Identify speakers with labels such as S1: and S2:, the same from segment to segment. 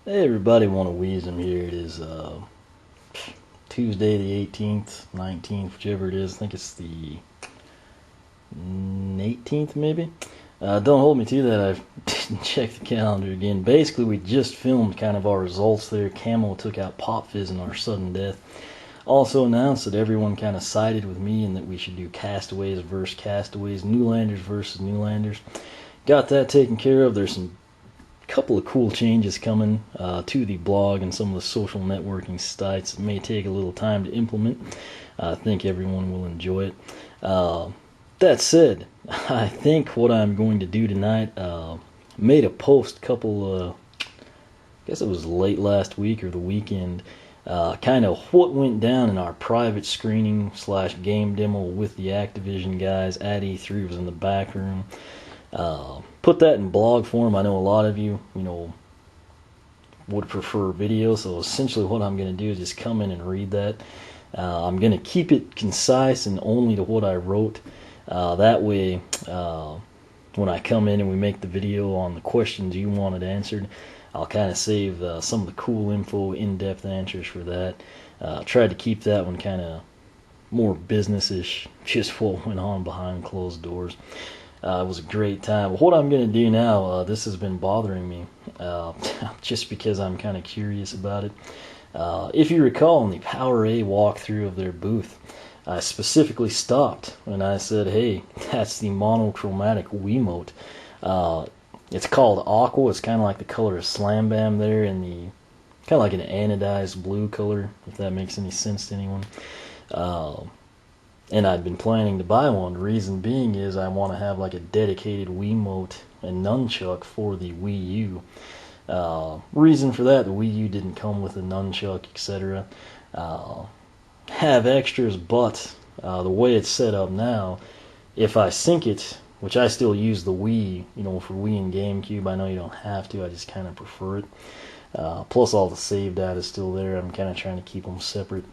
S1: Hey everybody, want to wheeze them here. It is Tuesday the 18th, 19th, whichever it is. I think it's the 18th maybe. Don't hold me to that. I didn't check the calendar again. Basically, we just filmed kind of our results there. Camo took out Pop Fizz in our sudden death. Also announced that everyone kind of sided with me and that we should do Castaways versus Castaways, Newlanders versus Newlanders. Got that taken care of. There's some couple of cool changes coming to the blog and some of the social networking sites. It may take a little time to implement. I think everyone will enjoy it. That said, I think what I'm going to do tonight, made a post I guess it was late last week or the weekend, kind of what went down in our private screening / game demo with the Activision guys at E3. Was in the back room. Put that in blog form. I know a lot of you, would prefer video, so essentially what I'm going to do is just come in and read that. I'm going to keep it concise and only to what I wrote. That way, when I come in and we make the video on the questions you wanted answered, I'll kind of save some of the cool info, in-depth answers for that. Tried to keep that one kind of more business-ish, just what went on behind closed doors. It was a great time. But what I'm going to do now, this has been bothering me, just because I'm kind of curious about it. If you recall in the PowerA walkthrough of their booth, I specifically stopped and I said, hey, that's the monochromatic Wiimote. It's called Aqua. It's kind of like the color of Slam Bam there, and the kind of like an anodized blue color, if that makes any sense to anyone. And I'd been planning to buy one. The reason being is I want to have like a dedicated Wiimote and nunchuck for the Wii U. Reason for that, the Wii U didn't come with a nunchuck, etc. Have extras, but the way it's set up now, if I sync it, which I still use the Wii, for Wii and GameCube, I know you don't have to, I just kind of prefer it. Plus all the save data is still there. I'm kind of trying to keep them separate.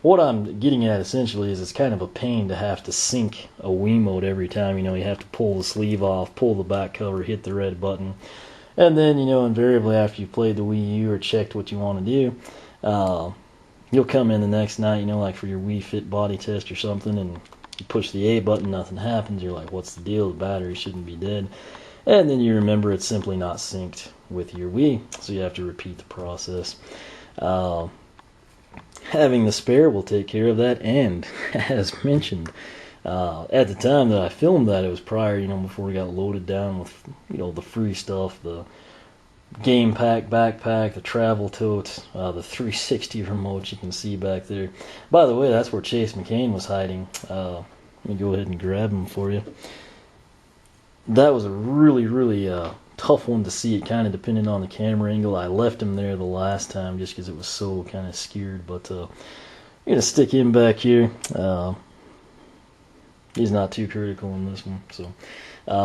S1: What I'm getting at essentially is it's kind of a pain to have to sync a Wiimote every time. You have to pull the sleeve off, pull the back cover, hit the red button, and then invariably after you've played the Wii U or checked what you want to do, you'll come in the next night, like for your Wii Fit body test or something, and you push the A button, nothing happens. You're like, what's the deal? The battery shouldn't be dead. And then you remember it's simply not synced with your Wii, so you have to repeat the process. Having the spare will take care of that, and as mentioned, at the time that I filmed that, it was prior, before we got loaded down with, the free stuff, the game pack, backpack, the travel tote, the 360 remote you can see back there. By the way, that's where Chase McCain was hiding. Let me go ahead and grab him for you. That was a really, really tough one to see. It kind of depended on the camera angle. I left him there the last time just because it was so kind of skewered, but I'm going to stick him back here. He's not too critical in this one. So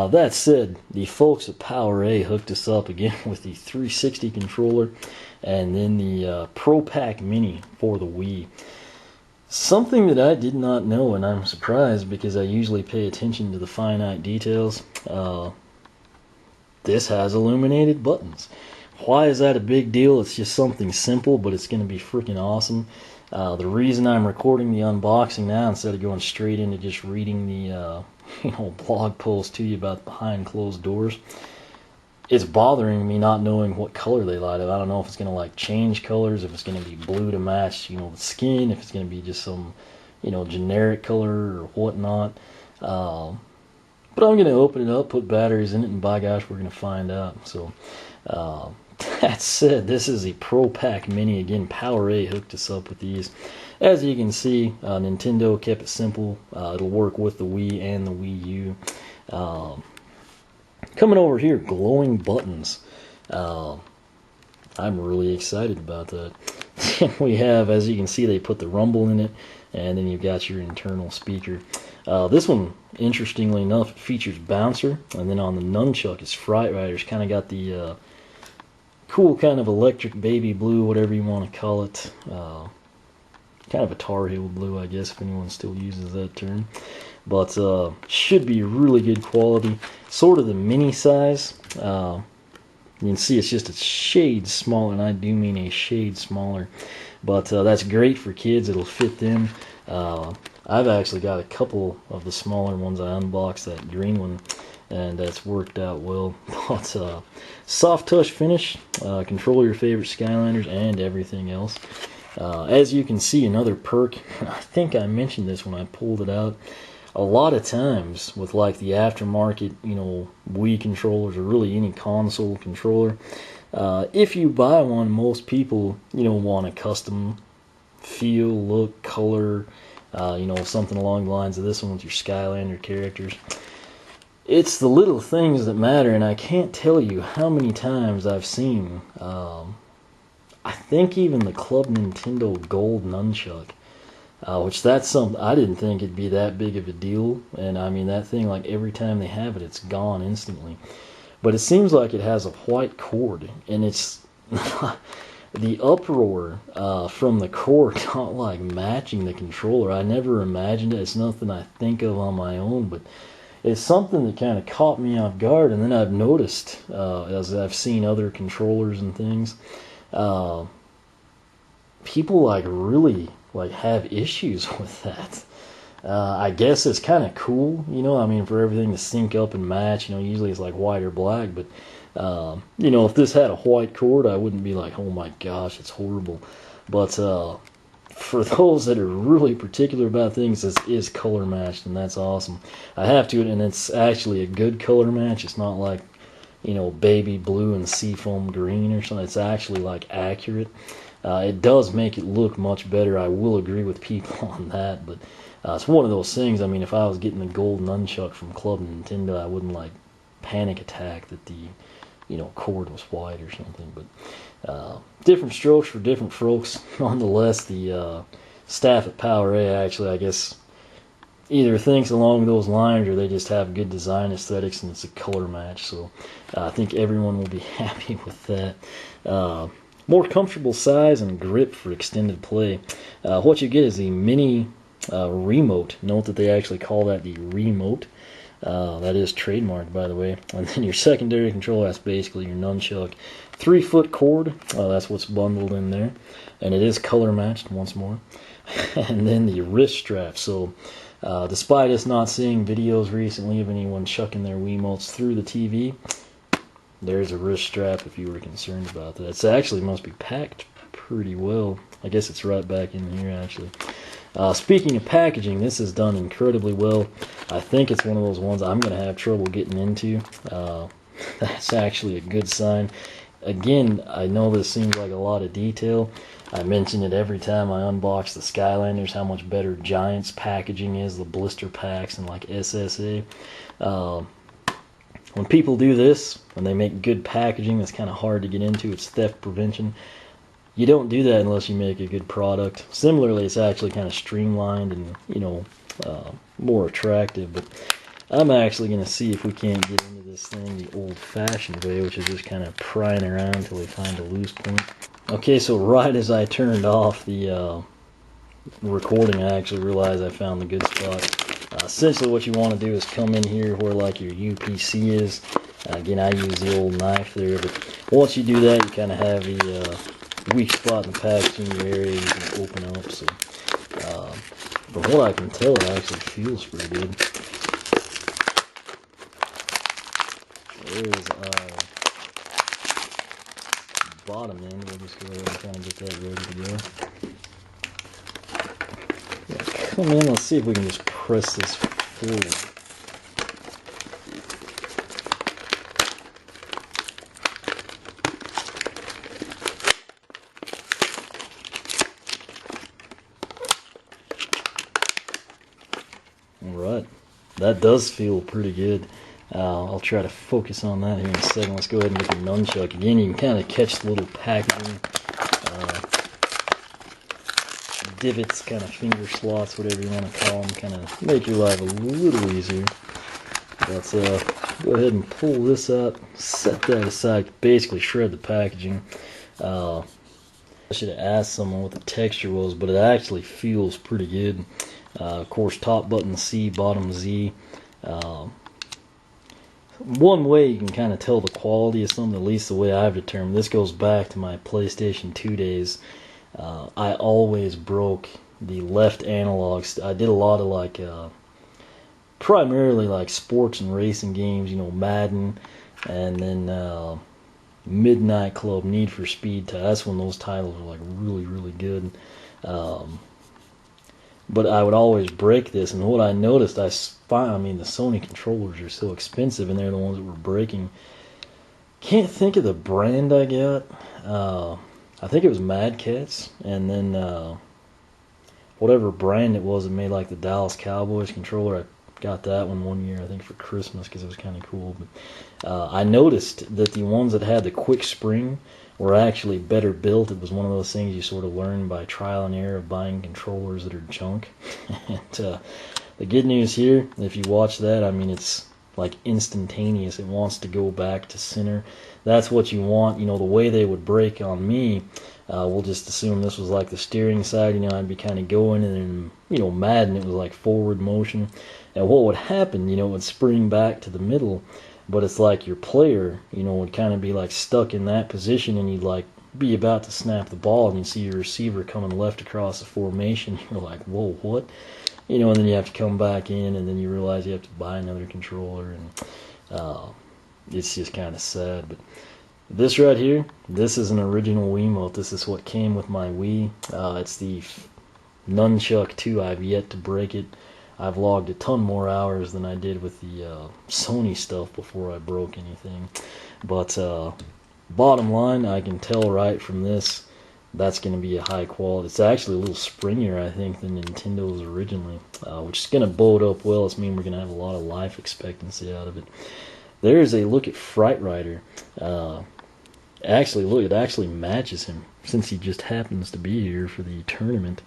S1: that said, the folks at PowerA hooked us up again with the 360 controller and then the Pro Pack Mini for the Wii. Something that I did not know, and I'm surprised because I usually pay attention to the finite details. This has illuminated buttons. Why is that a big deal? It's just something simple, but it's going to be freaking awesome. The reason I'm recording the unboxing now instead of going straight into just reading the blog post to you about behind closed doors, it's bothering me not knowing what color they light up. I don't know if it's going to change colors, if it's going to be blue to match the skin, if it's going to be just some generic color or whatnot. But I'm going to open it up, put batteries in it, and by gosh, we're going to find out. So, that said, this is a Pro Pack Mini. Again, PowerA hooked us up with these. As you can see, Nintendo kept it simple. It'll work with the Wii and the Wii U. Coming over here, glowing buttons. I'm really excited about that. We have, as you can see, they put the rumble in it, and then you've got your internal speaker. This one, interestingly enough, features bouncer, and then on the nunchuck is Fright Riders. Kind of got the cool kind of electric baby blue, whatever you want to call it. Kind of a Tar Heel blue, I guess, if anyone still uses that term. But should be really good quality. Sort of the mini size. You can see it's just a shade smaller, and I do mean a shade smaller. But that's great for kids. It'll fit them. I've actually got a couple of the smaller ones. I unboxed that green one, and that's worked out well. But soft touch finish, control your favorite Skylanders and everything else. As you can see, another perk, I think I mentioned this when I pulled it out, a lot of times with like the aftermarket, you know, Wii controllers or really any console controller, if you buy one, most people, you know, want a custom feel, look, color, you know, something along the lines of this one with your Skylander characters. It's the little things that matter, and I can't tell you how many times I've seen, I think even the Club Nintendo Gold Nunchuck, which that's something, I didn't think it'd be that big of a deal, and I mean that thing, like every time they have it, it's gone instantly. But it seems like it has a white cord, and it's the uproar from the cord not like matching the controller. I never imagined it. It's nothing I think of on my own, but it's something that kind of caught me off guard. And then I've noticed, as I've seen other controllers and things, people like really like have issues with that. I guess it's kind of cool, you know, I mean, for everything to sync up and match, you know, usually it's like white or black, but, you know, if this had a white cord, I wouldn't be like, oh my gosh, it's horrible. But, for those that are really particular about things, this is color matched, and that's awesome. I have to, and it's actually a good color match. It's not like, you know, baby blue and seafoam green or something. It's actually like accurate. It does make it look much better. I will agree with people on that, but it's one of those things. I mean, if I was getting the gold nunchuck from Club Nintendo, I wouldn't like panic attack that the, you know, cord was white or something. But different strokes for different folks. Nonetheless, the staff at PowerA actually, I guess, either thinks along those lines or they just have good design aesthetics and it's a color match. So I think everyone will be happy with that. More comfortable size and grip for extended play. What you get is the mini remote. Note that they actually call that the remote. That is trademarked, by the way. And then your secondary controller, that's basically your nunchuck. 3-foot cord, that's what's bundled in there. And it is color matched once more. And then the wrist strap. So despite us not seeing videos recently of anyone chucking their Wiimotes through the TV, there's a wrist strap if you were concerned about that. It actually must be packed pretty well. I guess it's right back in here, actually. Speaking of packaging, this is done incredibly well. I think it's one of those ones I'm going to have trouble getting into. That's actually a good sign. Again, I know this seems like a lot of detail. I mention it every time I unbox the Skylanders, how much better Giant's packaging is, the blister packs and like SSA. When people do this, when they make good packaging that's kind of hard to get into, it's theft prevention. You don't do that unless you make a good product. Similarly, it's actually kind of streamlined and, you know, more attractive. But I'm actually going to see if we can't get into this thing the old-fashioned way, which is just kind of prying around until we find a loose point. Okay, so right as I turned off the recording, I actually realized I found the good spot. Essentially what you want to do is come in here where like your UPC is. Again, I use the old knife there, but once you do that, you kind of have the weak spot in the packaging area you can open up. So from what I can tell, it actually feels pretty good. There's bottom end. We'll just go ahead and kind of get that ready to go. Yeah, come in, let's see if we can just press this forward. Alright, that does feel pretty good. I'll try to focus on that here in a second. Let's go ahead and get the nunchuck. Again, you can kind of catch the little packaging, divots, kind of finger slots, whatever you want to call them, kind of make your life a little easier. Let's go ahead and pull this out, set that aside, basically shred the packaging. I should have asked someone what the texture was, but it actually feels pretty good. Of course, top button C, bottom Z. one way you can kind of tell the quality of something, at least the way I've determined. This goes back to my PlayStation 2 days. I always broke the left analogs. I did a lot of like primarily like sports and racing games, you know, Madden, and then Midnight Club, Need for Speed. That's when those titles were like really, really good. But I would always break this, and what I noticed, I mean, the Sony controllers are so expensive, and they're the ones that were breaking. Can't think of the brand I got. I think it was Mad Catz, and then whatever brand it was that made like the Dallas Cowboys controller. I got that one year, I think, for Christmas because it was kind of cool. But I noticed that the ones that had the quick spring were actually better built. It was one of those things you sort of learn by trial and error of buying controllers that are junk. And the good news here, if you watch that, I mean, it's like instantaneous. It wants to go back to center. That's what you want. You know, the way they would break on me, we'll just assume this was like the steering side. You know, I'd be kind of going, and then, you know, Madden, it was like forward motion. And what would happen, you know, it would spring back to the middle, but it's like your player, you know, would kind of be like stuck in that position, and you'd like be about to snap the ball, and you see your receiver coming left across the formation. You're like, whoa, what? You know, and then you have to come back in, and then you realize you have to buy another controller, and it's just kind of sad. But this right here, this is an original Wiimote. This is what came with my Wii. It's the Nunchuck 2. I've yet to break it. I've logged a ton more hours than I did with the Sony stuff before I broke anything. But bottom line, I can tell right from this, that's going to be a high quality. It's actually a little springier, I think, than Nintendo's originally, which is going to bode up well. It's mean we're going to have a lot of life expectancy out of it. There's a look at Fright Rider. Actually, look, it actually matches him, since he just happens to be here for the tournament.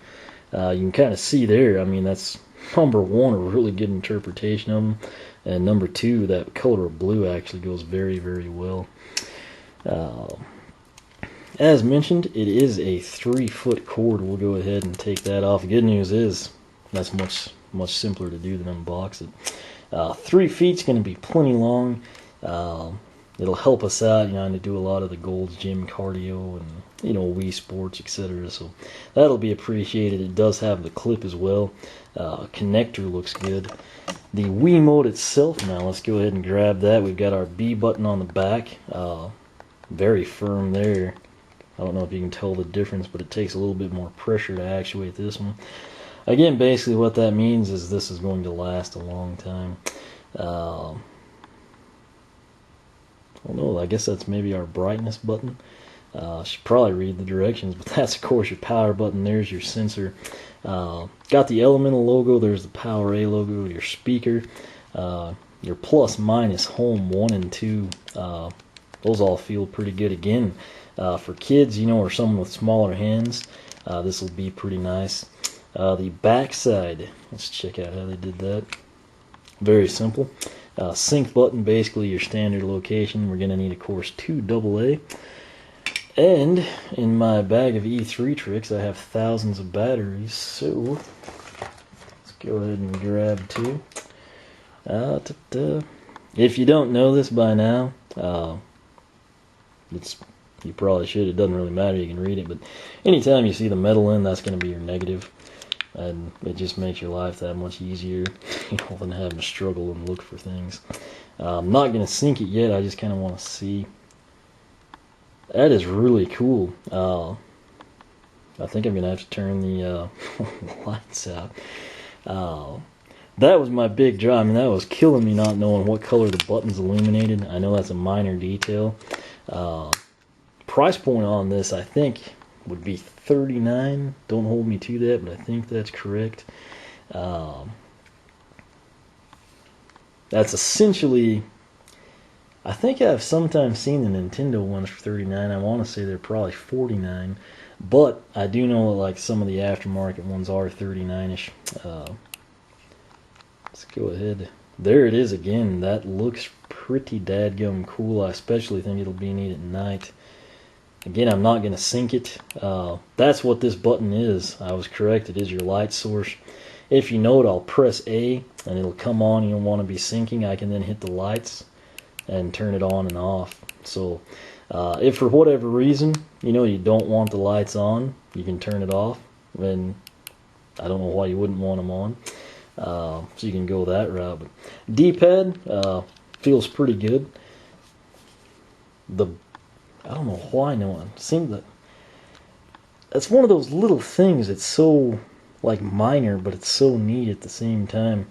S1: You can kind of see there, I mean, that's number one, a really good interpretation of them, and number two, that color of blue actually goes very, very well. As mentioned, it is a 3-foot cord. We'll go ahead and take that off. The good news is that's much simpler to do than unbox it. 3 feet's going to be plenty long. It'll help us out, you know, to do a lot of the Gold's Gym cardio and, you know, Wii Sports, etc. So that'll be appreciated. It does have the clip as well. Connector looks good. The Wiimote itself, now let's go ahead and grab that. We've got our B button on the back. Very firm there. I don't know if you can tell the difference, but it takes a little bit more pressure to actuate this one. Again, basically what that means is this is going to last a long time. I don't know, I guess that's maybe our brightness button. I should probably read the directions, but that's of course your power button. There's your sensor. Got the Elemental logo. There's the PowerA logo. Your speaker. Your plus minus home 1 and 2. Those all feel pretty good. Again, for kids, you know, or someone with smaller hands, this will be pretty nice. The back side, let's check out how they did that. Very simple. Sync button, basically your standard location. We're going to need, of course, 2 AA. And in my bag of E3 tricks, I have thousands of batteries, so let's go ahead and grab 2. If you don't know this by now, you probably should. It doesn't really matter, you can read it, but anytime you see the metal in, that's going to be your negative, and it just makes your life that much easier, you know, than having to struggle and look for things. I'm not going to sync it yet, I just kind of want to see. That is really cool. I think I'm going to have to turn the lights out. That was my big draw. I mean, that was killing me not knowing what color the button's illuminated. I know that's a minor detail. Price point on this, I think, would be $39. Don't hold me to that, but I think that's correct. That's essentially... I think I've sometimes seen the Nintendo ones for $39. I want to say they're probably $49, but I do know that like some of the aftermarket ones are $39ish. Let's go ahead. There it is again. That looks pretty dadgum cool. I especially think it'll be neat at night. Again, I'm not going to sync it. That's what this button is. I was correct. It is your light source. If you know it, I'll press A and it'll come on. You don't want to be syncing. I can then hit the lights. and turn it on and off. So if for whatever reason, you don't want the lights on, you can turn it off, and I don't know why you wouldn't want them on. So you can go that route. But D-pad feels pretty good. I don't know why no one seems that. That's one of those little things. It's so like minor, but it's so neat at the same time.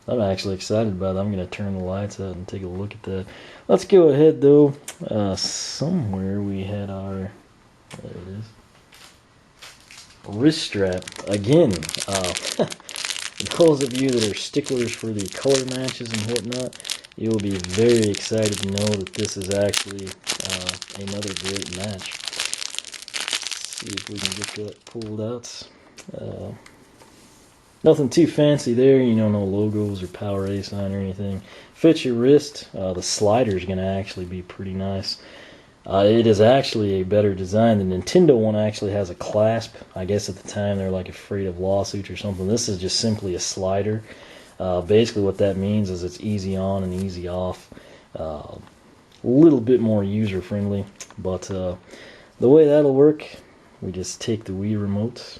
S1: I'm actually excited about it. I'm going to turn the lights out and take a look at that. Let's go ahead though. Somewhere we had our, there it is, wrist strap. Again, those of you that are sticklers for the color matches and whatnot, you'll be very excited to know that this is actually another great match. Let's see if we can get that pulled out. Nothing too fancy there, no logos or PowerA sign or anything. Fits your wrist. The slider is going to actually be pretty nice. It is actually a better design. The Nintendo one actually has a clasp. I guess at the time they're like afraid of lawsuits or something. This is just simply a slider. Basically what that means is it's easy on and easy off. A little bit more user friendly. But the way that'll work, we just take the Wii remote,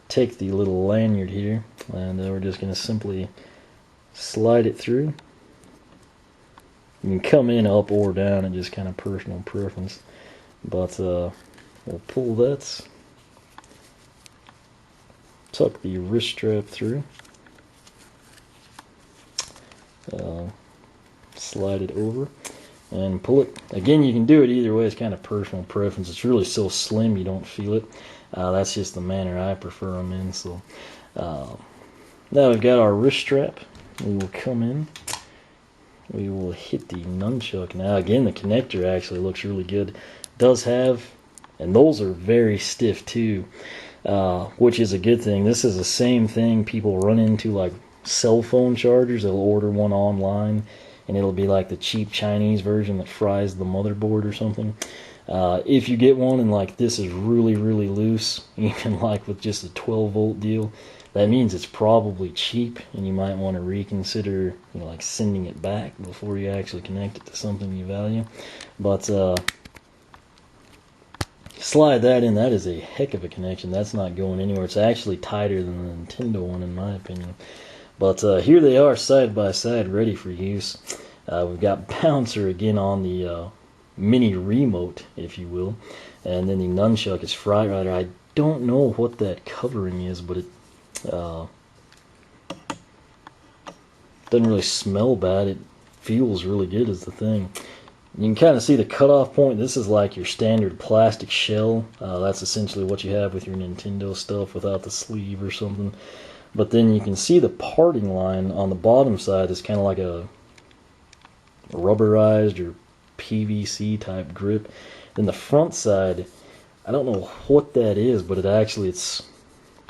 S1: take the little lanyard here, and we're just going to simply slide it through. You can come in up or down, and just kind of personal preference. But we'll pull that, tuck the wrist strap through, slide it over, and pull it. Again, you can do it either way. It's kind of personal preference. It's really so slim you don't feel it. That's just the manner I prefer them in. So now we've got our wrist strap. We will come in. We will hit the nunchuck. Now again, the connector actually looks really good. Does have, and those are very stiff too, which is a good thing. This is the same thing people run into like cell phone chargers. They'll order one online and it'll be like the cheap Chinese version that fries the motherboard or something. If you get one and like this is really loose, even like with just a 12-volt deal, that means it's probably cheap, and you might want to reconsider, like sending it back before you actually connect it to something you value. But slide that in. That is a heck of a connection. That's not going anywhere. It's actually tighter than the Nintendo one, in my opinion. But here they are, side by side, ready for use. We've got Bouncer again on the mini remote, if you will, and then the nunchuck is Fry Rider. I don't know what that covering is, but it doesn't really smell bad. It feels really good is the thing. You can kind of see the cutoff point. This is like your standard plastic shell. That's essentially what you have with your Nintendo stuff without the sleeve or something. But then you can see the parting line on the bottom side is kind of like a rubberized or PVC type grip. Then the front side, I don't know what that is, but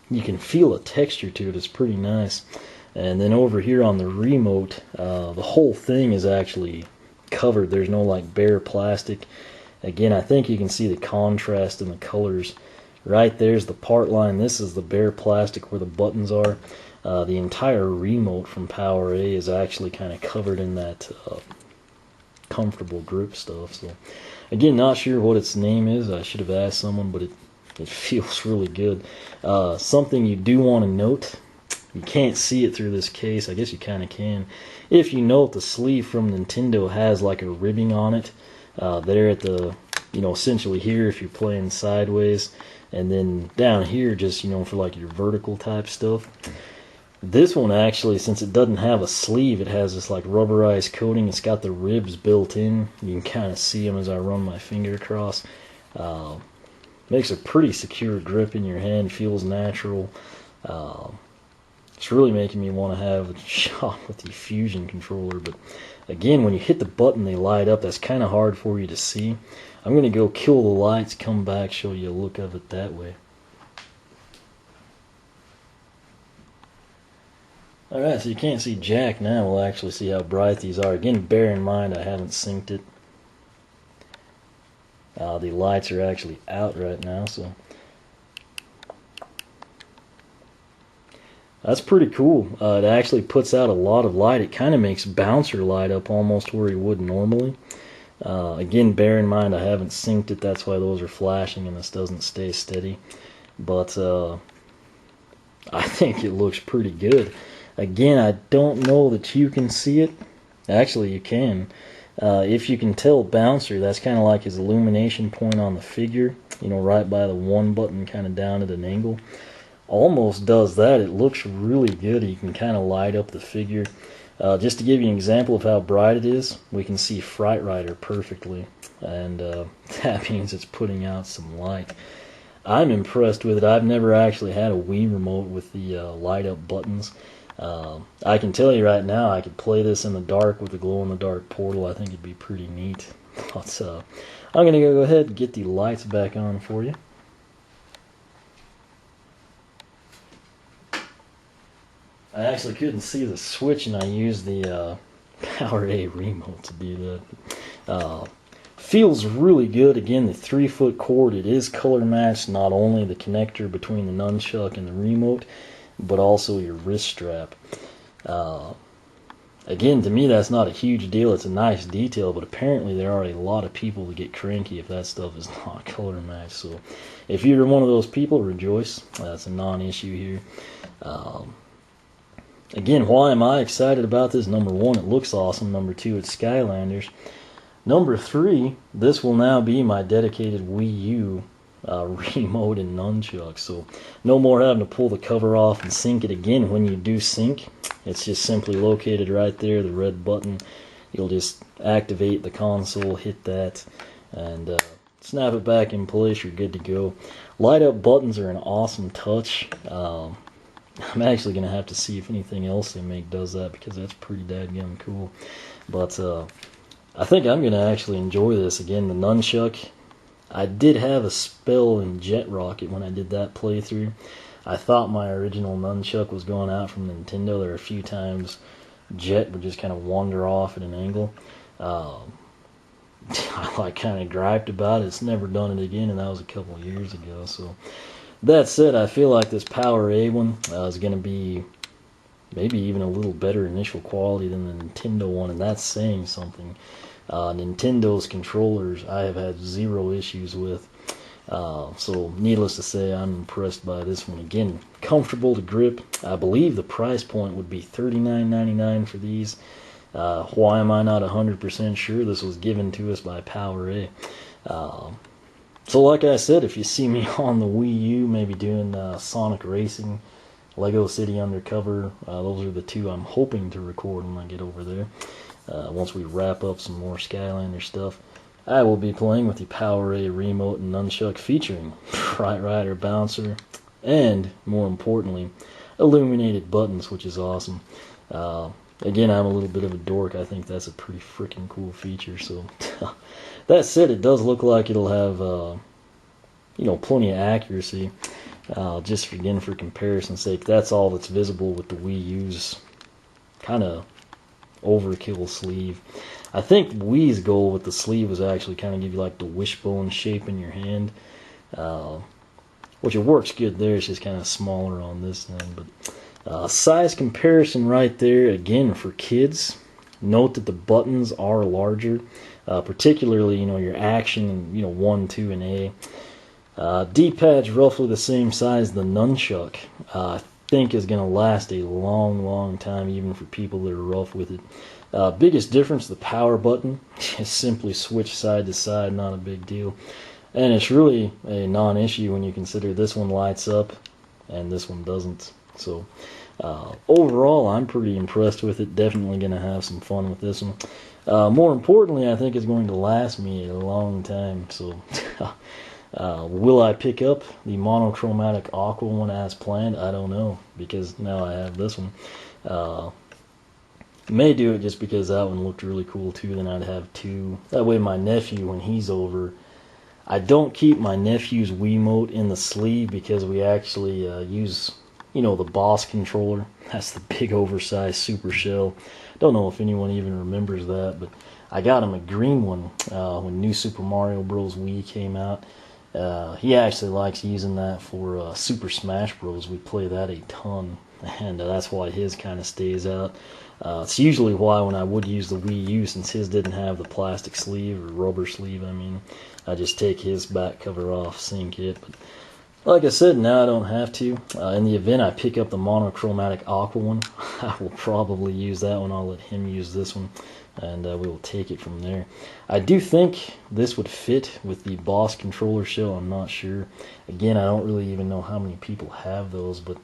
S1: you can feel a texture to it. It's pretty nice. And then over here on the remote, the whole thing is actually covered. There's no like bare plastic. Again, I think you can see the contrast in the colors. Right there's the part line. This is the bare plastic where the buttons are. The entire remote from PowerA is actually kind of covered in that comfortable grip stuff. So again, not sure what its name is. I should have asked someone, but it feels really good. Something you do want to note, you can't see it through this case. I guess you kind of can. If you note, the sleeve from Nintendo has like a ribbing on it. There at the, essentially here if you're playing sideways, and then down here just, for like your vertical type stuff. This one actually, since it doesn't have a sleeve, it has this like rubberized coating. It's got the ribs built in. You can kind of see them as I run my finger across. Makes a pretty secure grip in your hand. Feels natural. It's really making me want to have a shot with the Fusion controller. But again, when you hit the button, they light up. That's kind of hard for you to see. I'm going to go kill the lights, come back, show you a look of it that way. Alright, so you can't see jack now. We'll actually see how bright these are. Again, bear in mind I haven't synced it. The lights are actually out right now, so That's pretty cool. It actually puts out a lot of light. It kind of makes Bouncer light up almost where he would normally. Again, bear in mind I haven't synced it, that's why those are flashing and this doesn't stay steady. But I think it looks pretty good. Again, I don't know that you can see it. Actually, you can. If you can tell Bouncer, that's kind of like his illumination point on the figure, you know, right by the one button kind of down at an angle. Almost does that. It looks really good. You can kind of light up the figure. Just to give you an example of how bright it is, we can see Fright Rider perfectly, and that means it's putting out some light. I'm impressed with it. I've never actually had a Wii remote with the light up buttons. I can tell you right now, I could play this in the dark with the glow-in-the-dark portal. I think it'd be pretty neat. But I'm going to go ahead and get the lights back on for you. I actually couldn't see the switch, and I used the PowerA remote to do that. Feels really good. Again, the 3-foot cord, it is color matched, not only the connector between the nunchuck and the remote, but also your wrist strap. Again, to me, that's not a huge deal. It's a nice detail, but apparently there are a lot of people that get cranky if that stuff is not color matched. So if you're one of those people, rejoice. That's a non-issue here. Again, why am I excited about this? Number one, it looks awesome. Number two, it's Skylanders. Number three, this will now be my dedicated Wii U remote and nunchuck. So no more having to pull the cover off and sync it again. When you do sync, it's just simply located right there, the red button. You'll just activate the console, hit that, and snap it back in place. You're good to go. Light up buttons are an awesome touch. I'm actually going to have to see if anything else they make does that, because that's pretty dadgum cool. But I think I'm going to actually enjoy this. Again, the nunchuck, I did have a spell in Jet Rocket when I did that playthrough. I thought my original nunchuck was going out from Nintendo. There were a few times Jet would just kind of wander off at an angle. I kind of griped about it. It's never done it again, and that was a couple of years ago. So that said, I feel like this PowerA one is going to be maybe even a little better initial quality than the Nintendo one, and that's saying something. Nintendo's controllers I have had zero issues with. So needless to say, I'm impressed by this one. Again, comfortable to grip. I believe the price point would be $39.99 for these. Why am I not 100% sure? This was given to us by PowerA. So like I said, if you see me on the Wii U, maybe doing Sonic Racing, Lego City Undercover, those are the two I'm hoping to record when I get over there. Once we wrap up some more Skylander stuff, I will be playing with the PowerA remote and nunchuck featuring Fright Rider, Bouncer, and more importantly, illuminated buttons, which is awesome. Again, I'm a little bit of a dork. I think that's a pretty freaking cool feature. So that said, it does look like it'll have plenty of accuracy. Just again, for comparison's sake, that's all that's visible with the Wii U's kind of overkill sleeve. I think Wii's goal with the sleeve was actually kind of give you like the wishbone shape in your hand, which it works good there. It's just kind of smaller on this end. But size comparison right there, again, for kids, note that the buttons are larger, particularly your action and 1, 2, and A. D-pad's roughly the same size as the nunchuck. I think is going to last a long time, even for people that are rough with it. Biggest difference, the power button. Just simply switch side to side, not a big deal. And it's really a non-issue when you consider this one lights up and this one doesn't. So overall, I'm pretty impressed with it. Definitely going to have some fun with this one. More importantly, I think it's going to last me a long time. So will I pick up the monochromatic aqua one as planned? I don't know, because now I have this one. May do it just because that one looked really cool too. Then I'd have two. That way my nephew, when he's over, I don't keep my nephew's Wiimote in the sleeve because we actually use, the Boss controller. That's the big oversized Super Shell. Don't know if anyone even remembers that, but I got him a green one when New Super Mario Bros. Wii came out. He actually likes using that for Super Smash Bros. We play that a ton, and that's why his kind of stays out. It's usually why when I would use the Wii U, since his didn't have the plastic sleeve or rubber sleeve, I mean, I just take his back cover off, sync it. But like I said, now I don't have to. In the event I pick up the monochromatic aqua one, I will probably use that one. I'll let him use this one, and we will take it from there. I do think this would fit with the Boss controller shell. I'm not sure. Again, I don't really even know how many people have those, but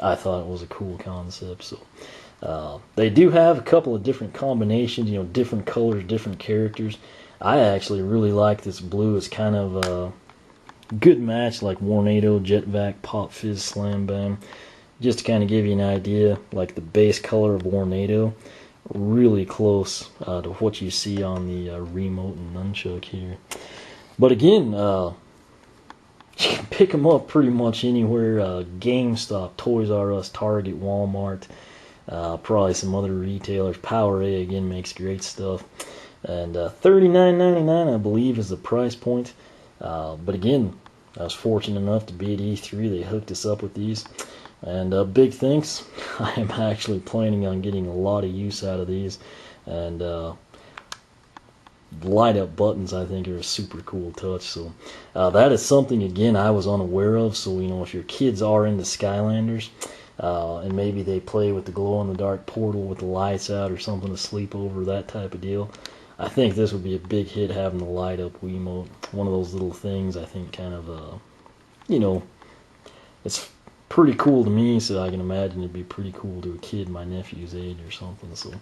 S1: I thought it was a cool concept. So they do have a couple of different combinations, you know, different colors, different characters. I actually really like this blue. It's kind of a good match like Warnado, Jetvac, Pop Fizz, Slam Bam. Just to kind of give you an idea, like the base color of Warnado, really close to what you see on the remote and nunchuck here. But again, you can pick them up pretty much anywhere. GameStop, Toys R Us, Target, Walmart, probably some other retailers. PowerA again makes great stuff. And $39.99 I believe is the price point. But again, I was fortunate enough to be at E3. They hooked us up with these. And big thanks. I am actually planning on getting a lot of use out of these. And light up buttons I think are a super cool touch. So that is something, again, I was unaware of. So, you know, if your kids are into Skylanders, and maybe they play with the glow-in-the-dark portal with the lights out or something to sleep over, that type of deal, I think this would be a big hit, having the light up Wiimote. One of those little things I think kind of, you know, it's pretty cool to me, so I can imagine it'd be pretty cool to a kid my nephew's age or something. So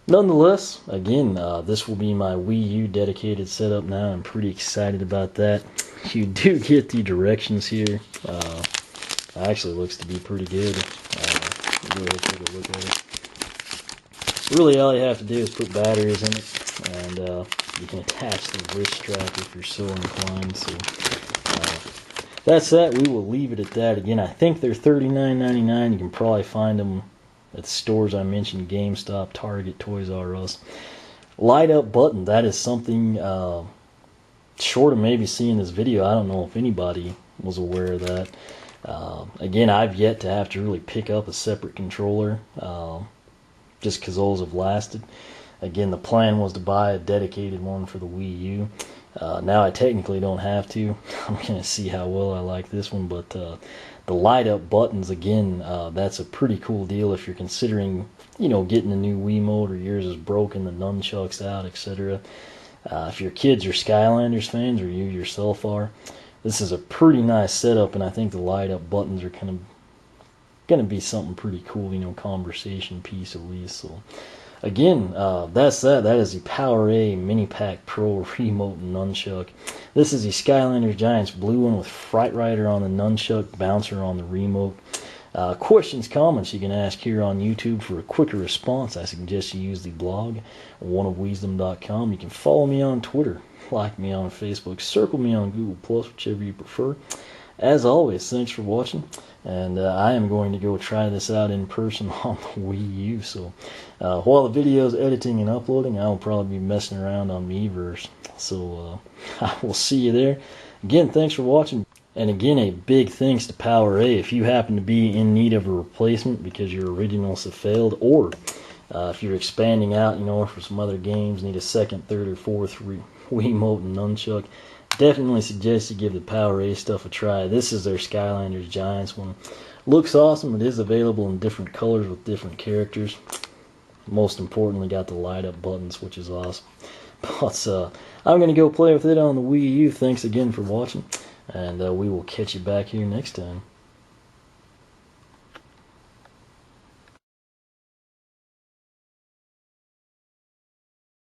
S1: nonetheless, again, this will be my Wii U dedicated setup now. I'm pretty excited about that. You do get the directions here. Actually looks to be pretty good. Go ahead and take a look at it. Really all you have to do is put batteries in it, and you can attach the wrist strap if you're so inclined. So that's that. We will leave it at that. Again, I think they're $39.99. You can probably find them at the stores I mentioned: GameStop, Target, Toys R Us. Light up button, that is something short of maybe seeing this video, I don't know if anybody was aware of that. Again, I've yet to have to really pick up a separate controller, just because those have lasted. Again, the plan was to buy a dedicated one for the Wii U. Now I technically don't have to. I'm going to see how well I like this one, but the light up buttons, again, that's a pretty cool deal if you're considering, you know, getting a new Wiimote, or yours is broken, the nunchucks out, etc. If your kids are Skylanders fans, or you yourself are, this is a pretty nice setup, and I think the light up buttons are kind of going to be something pretty cool, you know, conversation piece at least. So again, that's that. That is the PowerA Mini Pack Pro Remote and Nunchuck. This is the Skylanders Giants blue one with Fright Rider on the nunchuck, Bouncer on the remote. Questions, comments you can ask here on YouTube. For a quicker response, I suggest you use the blog, oneofwisdom.com. You can follow me on Twitter, like me on Facebook, circle me on Google+, whichever you prefer. As always, thanks for watching, and I am going to go try this out in person on the Wii U. So while the video is editing and uploading, I will probably be messing around on Miiverse. So I will see you there. Again, thanks for watching. And again, a big thanks to PowerA. If you happen to be in need of a replacement because your originals have failed, or if you're expanding out, you know, for some other games, need a second, third, or fourth Wiimote and nunchuck, definitely suggest you give the PowerA stuff a try. This is their Skylanders Giants one. Looks awesome. It is available in different colors with different characters. Most importantly, got the light up buttons, which is awesome. But I'm going to go play with it on the Wii U. Thanks again for watching, and we will catch you back here next time.